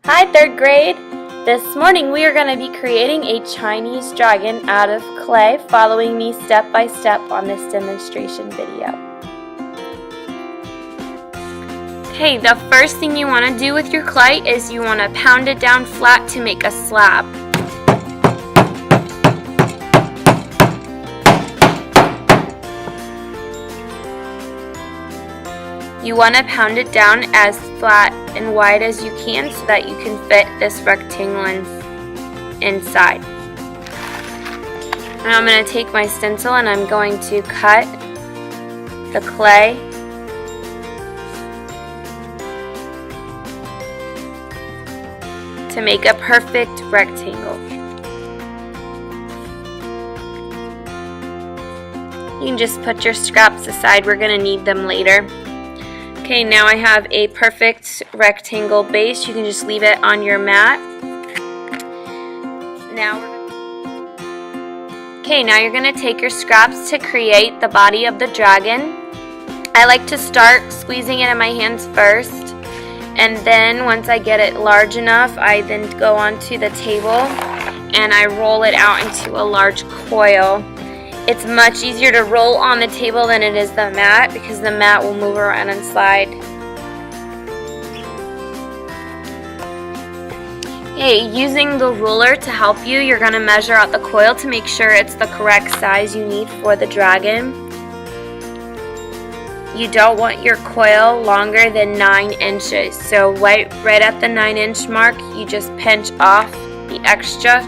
Hi, third grade! This morning we are going to be creating a Chinese dragon out of clay, following me step by step on this demonstration video. Okay, the first thing you want to do with your clay is you want to pound it down flat to make a slab. You want to pound it down as flat and wide as you can so that you can fit this rectangle inside. Now I'm going to take my stencil and I'm going to cut the clay to make a perfect rectangle. You can just put your scraps aside, we're going to need them later. Okay, now I have a perfect rectangle base. You can just leave it on your mat. Now you're going to take your scraps to create the body of the dragon. I like to start squeezing it in my hands first, and then once I get it large enough, I then go onto the table and I roll it out into a large coil. It's much easier to roll on the table than it is the mat because the mat will move around and slide. Okay, using the ruler to help you, you're going to measure out the coil to make sure it's the correct size you need for the dragon. You don't want your coil longer than 9 inches. So right at the 9-inch mark, you just pinch off the extra.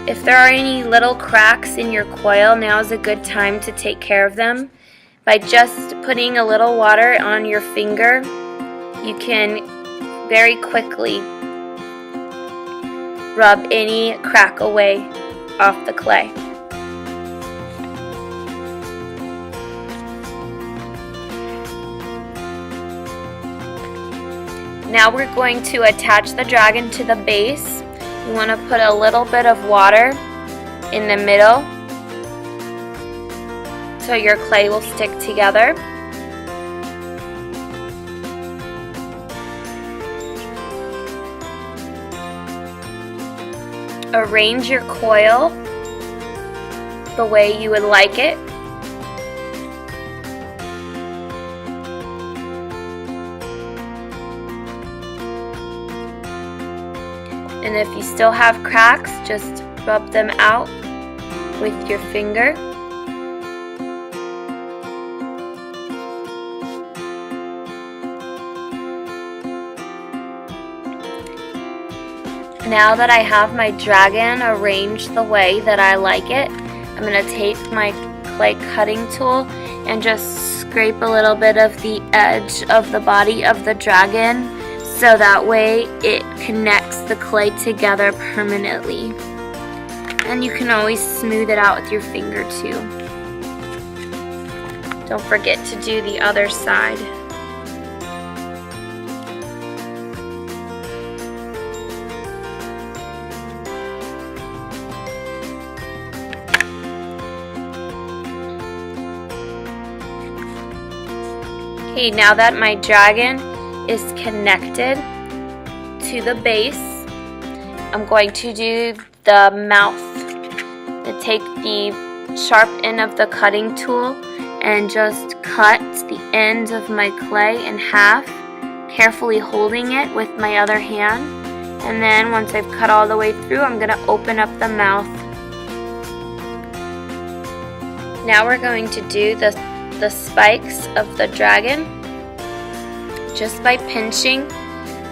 If there are any little cracks in your coil, now is a good time to take care of them. By just putting a little water on your finger, you can very quickly rub any crack away off the clay. Now we're going to attach the dragon to the base. You want to put a little bit of water in the middle so your clay will stick together. Arrange your coil the way you would like it. And if you still have cracks, just rub them out with your finger. Now that I have my dragon arranged the way that I like it, I'm going to take my clay cutting tool and just scrape a little bit of the edge of the body of the dragon, so that way it connects the clay together permanently. And you can always smooth it out with your finger too. Don't forget to do the other side. Okay, now that my dragon is connected to the base, I'm going to do the mouth. I take the sharp end of the cutting tool and just cut the end of my clay in half, carefully holding it with my other hand. And then once I've cut all the way through, I'm going to open up the mouth. Now we're going to do the spikes of the dragon. Just by pinching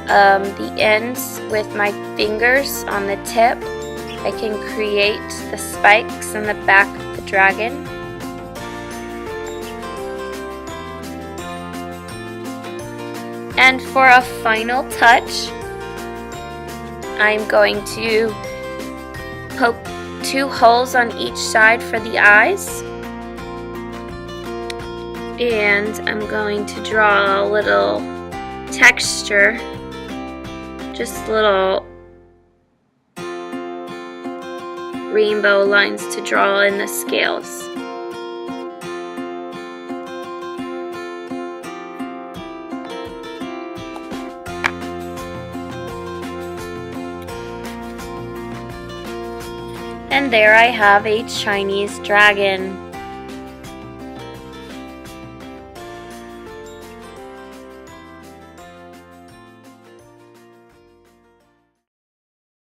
the ends with my fingers on the tip, I can create the spikes on the back of the dragon. And for a final touch, I'm going to poke 2 holes on each side for the eyes. And I'm going to draw a little texture, just little rainbow lines to draw in the scales. And there I have a Chinese dragon.